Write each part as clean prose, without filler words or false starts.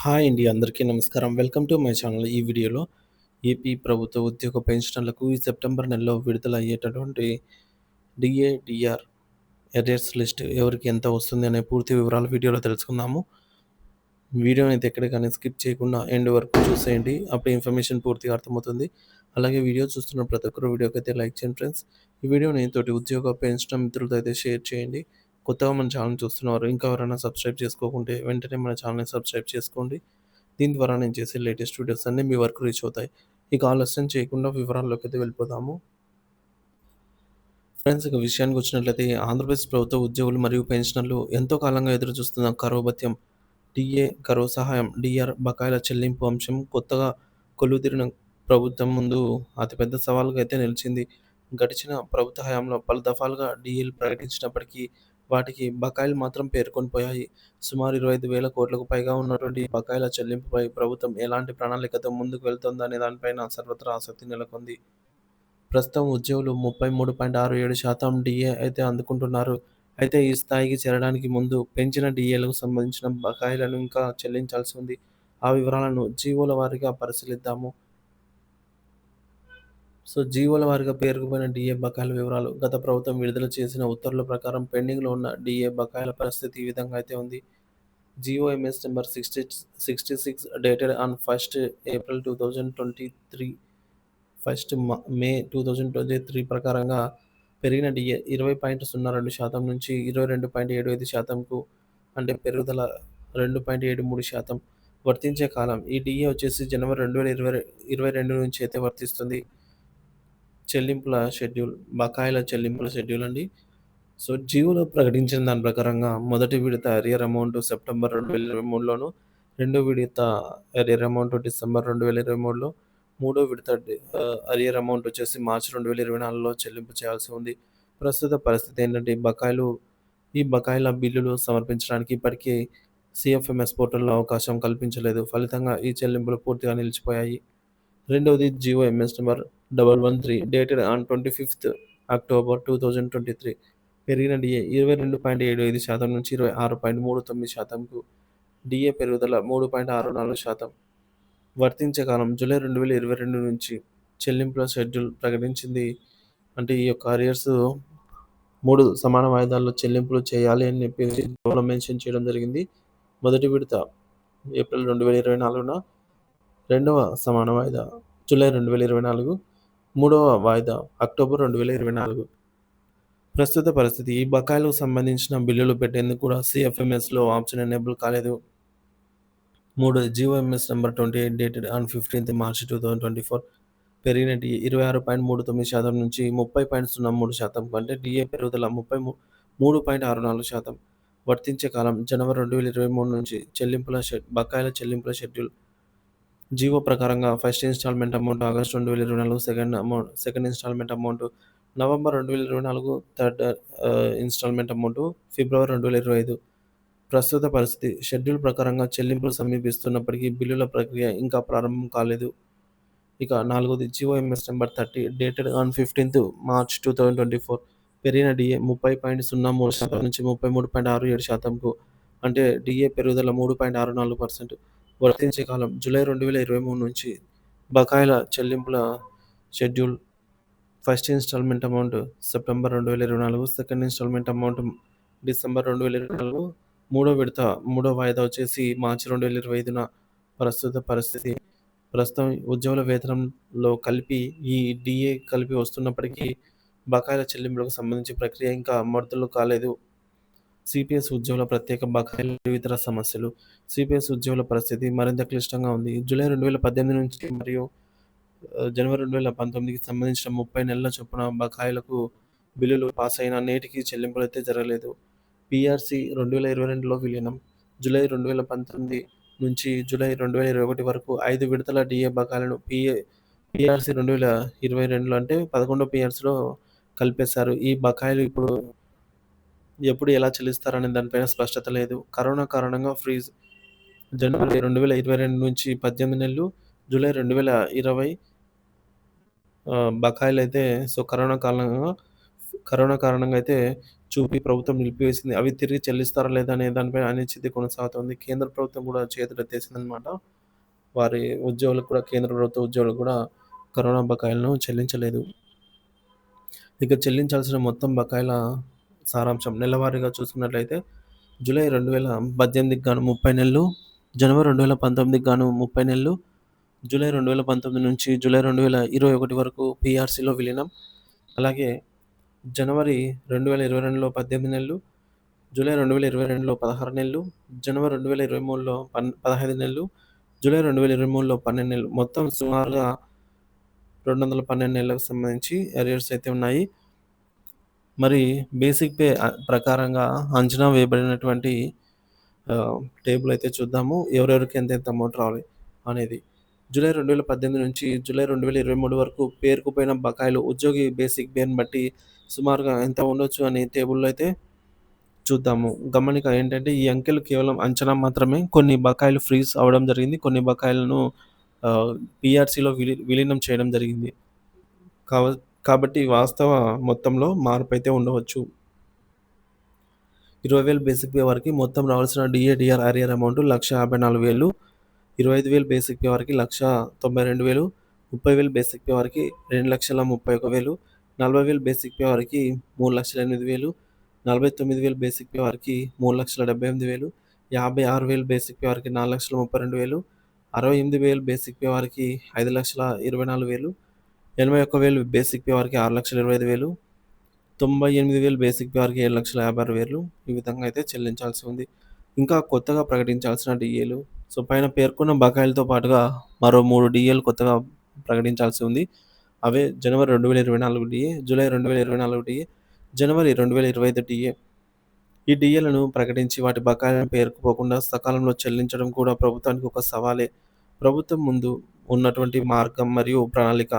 Hi అండి. అందరికీ నమస్కారం. Welcome to my channel. ఈ వీడియోలో ఏపీ ప్రభుత్వ ఉద్యోగ పెన్షనర్లకు ఈ సెప్టెంబర్ నెలలో విడుదల అయ్యేటటువంటి డీఏ, డీఆర్ ఎర్రర్స్ లిస్ట్ ఎవరికి ఎంత వస్తుంది అనే పూర్తి వివరాలు వీడియోలో తెలుసుకుందాము. వీడియోని అయితే ఎక్కడ కానీ స్కిప్ చేయకుండా ఎండ్ వరకు చూసేయండి. అప్పుడు ఇన్ఫర్మేషన్ పూర్తిగా అర్థమవుతుంది. అలాగే వీడియో చూస్తున్న ప్రతి ఒక్కరు వీడియోకైతే లైక్ చేయండి ఫ్రెండ్స్. ఈ వీడియోని తోటి ఉద్యోగ పెన్షనర్ మిత్రులతో అయితే షేర్ చేయండి. కొత్తగా మన ఛానల్ చూస్తున్నవారు ఇంకా ఎవరైనా సబ్స్క్రైబ్ చేసుకోకుంటే వెంటనే మన ఛానల్‌ని సబ్స్క్రైబ్ చేసుకోండి. దీని ద్వారా నేను చేసే లేటెస్ట్ వీడియోస్ అన్నీ మీ వరకు రీచ్ అవుతాయి. ఇక ఆలస్యం చేయకుండా వివరాల్లోకైతే వెళ్ళిపోదాము. ఫ్రెండ్స్ ఇక విషయానికి వచ్చినట్లయితే ఆంధ్రప్రదేశ్ ప్రభుత్వ ఉద్యోగులు మరియు పెన్షనర్లు ఎంతో కాలంగా ఎదురుచూస్తున్న కరువు భత్యం, డీఏ, కరువు సహాయం, డీఆర్ బకాయిల చెల్లింపు అంశం కొత్తగా కొలువుతీరిన ప్రభుత్వం ముందు అతిపెద్ద సవాలుగా అయితే నిలిచింది. గడిచిన ప్రభుత్వ హయాంలో పలు దఫాలుగా డీఏలు ప్రకటించినప్పటికీ వాటికి బకాయిలు మాత్రం పేరుకొని పోయాయి. సుమారు 25,000 కోట్లకు పైగా ఉన్నటువంటి బకాయిల చెల్లింపుపై ప్రభుత్వం ఎలాంటి ప్రణాళికతో ముందుకు వెళ్తోందనే దానిపైన సర్వత్రా ఆసక్తి నెలకొంది. ప్రస్తుతం ఉద్యోగులు 33.67% డీఏ అయితే అందుకుంటున్నారు. అయితే ఈ స్థాయికి చేరడానికి ముందు పెంచిన డీఏలకు సంబంధించిన బకాయిలను ఇంకా చెల్లించాల్సి ఉంది. ఆ వివరాలను జీవోల వారీగా పరిశీలిద్దాము. జీవోల వారీగా పేరుకుపోయిన డీఏ బకాయిల వివరాలు. గత ప్రభుత్వం విడుదల చేసిన ఉత్తర్వుల ప్రకారం పెండింగ్‌లో ఉన్న డీఏ బకాయిల పరిస్థితి ఈ విధంగా అయితే ఉంది. GOMs number 66 dated on 1st April 2023 మే 2023 ప్రకారంగా పెరిగిన డీఏ 20.02% నుంచి 22.75%కు అంటే పెరుగుదల 2.73%. వర్తించే కాలం ఈ డీఏ వచ్చేసి జనవరి 2022 నుంచి అయితే వర్తిస్తుంది. చెల్లింపుల షెడ్యూల్, బకాయిల చెల్లింపుల షెడ్యూల్ అండి. జీవోలో ప్రకటించిన దాని ప్రకారంగా మొదటి విడత అరియర్ అమౌంట్ సెప్టెంబర్ 2023లోను, రెండో విడత అరియర్ అమౌంట్ డిసెంబర్ 2023లో, మూడో విడత అరియర్ అమౌంట్ వచ్చేసి మార్చి 2024లో చెల్లింపు చేయాల్సి ఉంది. ప్రస్తుత పరిస్థితి ఏంటంటే ఈ బకాయిల బిల్లులు సమర్పించడానికి ఇప్పటికీ సీఎఫ్ఎంఎస్ పోర్టల్‌లో అవకాశం కల్పించలేదు. ఫలితంగా ఈ చెల్లింపులు పూర్తిగా నిలిచిపోయాయి. రెండవది జీఓఎంఎస్ నంబర్ 113 డేటెడ్ ఆన్ 25థ్ అక్టోబర్ 2023 పెరిగిన డీఏ 22.75% నుంచి 26.39%కు డీఏ పెరుగుదల 3.64%. వర్తించే కాలం జూలై 2022 నుంచి చెల్లింపుల షెడ్యూల్ ప్రకటించింది. అంటే ఈ యొక్క అరియర్స్ 3 సమాన వాయిదాల్లో చెల్లింపులు చేయాలి అని చెప్పేసి మెన్షన్ చేయడం జరిగింది. మొదటి విడత ఏప్రిల్ 2024న, రెండవ సమాన వాయిదా జూలై 2024, మూడవ వాయిదా అక్టోబర్ 2024. ప్రస్తుత పరిస్థితి ఈ బకాయిలకు సంబంధించిన బిల్లులు పెట్టేందుకు కూడా సీఎఫ్ఎంఎస్‌లో ఆప్షన్ ఎనేబుల్ కాలేదు. మూడోది జీఓఎంఎస్ నంబర్ 28 డేటెడ్ ఆన్ 15థ్ మార్చ్ 2024 పెరిగిన డీఏ 26.39% నుంచి 30.03%కు అంటే డీఏ పెరుగుదల 33.64%. వర్తించే కాలం జనవరి 2023 నుంచి బకాయిల చెల్లింపుల షెడ్యూల్. జీవో ప్రకారంగా first instalment amount August 2024, second instalment amount November 2024, third instalment amount February 2025. ప్రస్తుత పరిస్థితి షెడ్యూల్ ప్రకారంగా చెల్లింపులు సమీపిస్తున్నప్పటికీ బిల్లుల ప్రక్రియ ఇంకా ప్రారంభం కాలేదు. ఇక నాలుగోది జీఓఎంఎస్ నంబర్ 30 డేటెడ్ ఆన్ 15థ్ మార్చ్ 2024 పెరిగిన డీఏ 30.03% నుంచి 33.67%కు అంటే డీఏ పెరుగుదల 3.64%. వర్తించే కాలం జూలై 2023 నుంచి బకాయిల చెల్లింపుల schedule. First instalment amount September 2024, second instalment amount December 2024, మూడో వాయిదా వచ్చేసి మార్చి 2025న. ప్రస్తుత పరిస్థితి ప్రస్తుతం ఉద్యోగుల వేతనంలో కలిపి ఈ డీఏ కలిపి వస్తున్నప్పటికీ బకాయిల చెల్లింపులకు సంబంధించి ప్రక్రియ ఇంకా మొదలు కాలేదు. సిపిఎస్ ఉద్యోగుల ప్రత్యేక బకాయిలు ఇతర సమస్యలు. సిపిఎస్ ఉద్యోగుల పరిస్థితి మరింత క్లిష్టంగా ఉంది. జూలై 2018 నుంచి మరియు జనవరి 2019కి సంబంధించిన 30 నెలల చొప్పున బకాయిలకు బిల్లులు పాస్ అయినా నేటికి చెల్లింపులైతే జరగలేదు. పీఆర్సీ 2022లో విలీనం. జూలై 2019 నుంచి జూలై 2021 వరకు 5 విడతల డీఏ బకాయిలను పీఆర్సీ 2022లో అంటే 11వ పీఆర్సీలో కలిపేశారు. ఈ బకాయిలు ఎప్పుడు ఎలా చెల్లిస్తారనే దానిపైన స్పష్టత లేదు. కరోనా కారణంగా ఫ్రీజ్. జనవరి 2022 నుంచి 18 నెలలు, జూలై 2020 బకాయిలైతే కరోనా కారణంగా అయితే చూపి ప్రభుత్వం నిలిపివేసింది. అవి తిరిగి చెల్లిస్తారా లేదా అనే దానిపై అనిశ్చితి కొనసాగుతోంది. కేంద్ర ప్రభుత్వం కూడా చేతులెత్తేసిందనమాట. వారి ఉద్యోగులకు కూడా కేంద్ర ప్రభుత్వ ఉద్యోగులకు కూడా కరోనా బకాయిలను చెల్లించలేదు. ఇక చెల్లించాల్సిన మొత్తం బకాయిల సారాంశం నెలవారీగా చూసుకున్నట్లయితే జూలై 2018కి గాను 30 నెలలు, జనవరి 2019కి గాను 30 నెలలు, జూలై 2019 నుంచి జూలై 2021 వరకు పీఆర్సీలో విలీనం. అలాగే జనవరి 2022లో 18 నెలలు, జూలై 2022లో 16 నెలలు, జనవరి 2023లో 15 నెలలు, జూలై 2023లో 12 నెలలు. మొత్తం సుమారుగా 212 నెలలకు సంబంధించి అరియర్స్ అయితే ఉన్నాయి. మరి బేసిక్ పే ప్రకారంగా అంచనా వేయబడినటువంటి టేబుల్ అయితే చూద్దాము. ఎవరెవరికి ఎంతెంత అమౌంట్ రావాలి అనేది. జూలై 2018 నుంచి జూలై 2023 వరకు పేరుకుపోయిన బకాయిలు ఉద్యోగి బేసిక్ పేని బట్టి సుమారుగా ఎంత ఉండొచ్చు అని టేబుల్‌లో అయితే చూద్దాము. గమనిక ఏంటంటే ఈ అంకెలు కేవలం అంచనా మాత్రమే. కొన్ని బకాయిలు ఫ్రీజ్ అవ్వడం జరిగింది. కొన్ని బకాయిలను పీఆర్సీలో విలీనం చేయడం జరిగింది. కావ కాబట్టి వాస్తవ మొత్తంలో మార్పయితే ఉండవచ్చు. 20,000 బేసిక్ పే వారికి మొత్తం రావాల్సిన DA, DR arrear amount 1,54,000. 25,000 basic pay వారికి 1,92,000. 30,000 బేసిక్ పే వారికి 2,31,000. 40,000 బేసిక్ పే వారికి 3,08,000. 49,000 బేసిక్ పే వారికి 3,78,000. 56,000 బేసిక్ పే వారికి 4,32,000. 68,000 బేసిక్ పే వారికి 5,24,000. 81,000 బేసిక్ పే వారికి 6,25,000. 98,000 బేసిక్ పే వారికి 7,56,000. ఈ విధంగా అయితే చెల్లించాల్సి ఉంది. ఇంకా కొత్తగా ప్రకటించాల్సిన డీఏలు. సో, పైన పేర్కొన్న బకాయిలతో పాటుగా మరో 3 డీఏలు కొత్తగా ప్రకటించాల్సి ఉంది. అవే జనవరి 2024 డీఏ, జూలై 2024 డీఏ, జనవరి 2025 డీఏ. ఈ డీఏలను ప్రకటించి వాటి బకాయిలను పేరుకుపోకుండా సకాలంలో చెల్లించడం కూడా ప్రభుత్వానికి ఒక సవాలే. ప్రభుత్వం ముందు ఉన్నటువంటి మార్గం మరియు ప్రణాళిక.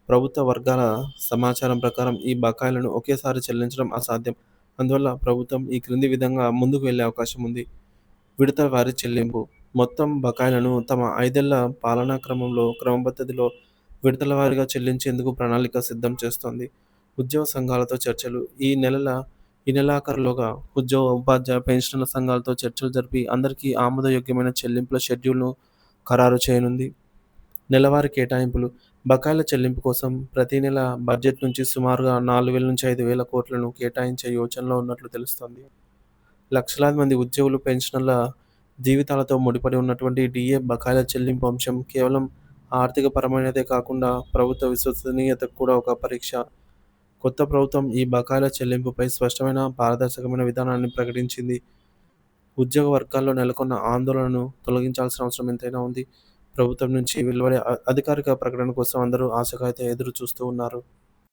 ప్రభుత్వ వర్గాల సమాచారం ప్రకారం ఈ బకాయిలను ఒకేసారి చెల్లించడం అసాధ్యం. అందువల్ల ప్రభుత్వం ఈ క్రింది విధంగా ముందుకు వెళ్ళే అవకాశం ఉంది. విడతల వారీ చెల్లింపు. మొత్తం బకాయిలను తమ 5 ఏళ్ల పాలనా క్రమపద్ధతిలో విడతల వారీగా చెల్లించేందుకు ప్రణాళిక సిద్ధం చేస్తోంది. ఉద్యోగ సంఘాలతో చర్చలు. ఈ నెలాఖరులోగా ఉద్యోగ, ఉపాధ్యాయ, పెన్షనర్ల సంఘాలతో చర్చలు జరిపి అందరికీ ఆమోదయోగ్యమైన చెల్లింపుల షెడ్యూల్‌ను ఖరారు చేయనుంది. నెలవారీ కేటాయింపులు. బకాయిల చెల్లింపు కోసం ప్రతి నెల బడ్జెట్ నుంచి సుమారుగా 4,000-5,000 కోట్లను కేటాయించే యోచనలో ఉన్నట్లు తెలుస్తోంది. లక్షలాది మంది ఉద్యోగులు, పెన్షనర్ల జీవితాలతో ముడిపడి ఉన్నటువంటి డీఏ బకాయిల చెల్లింపు అంశం కేవలం ఆర్థికపరమైనదే కాకుండా ప్రభుత్వ విశ్వసనీయతకు కూడా ఒక పరీక్ష. కొత్త ప్రభుత్వం ఈ బకాయిల చెల్లింపుపై స్పష్టమైన, పారదర్శకమైన విధానాన్ని ప్రకటించింది. ఉద్యోగ వర్గాల్లో నెలకొన్న ఆందోళనను తొలగించాల్సిన అవసరం ఎంతైనా ఉంది. ప్రభుత్వం నుంచి వెలువడే అధికారిక ప్రకటన కోసం అందరూ ఆశగా అయితే ఎదురు చూస్తూ ఉన్నారు.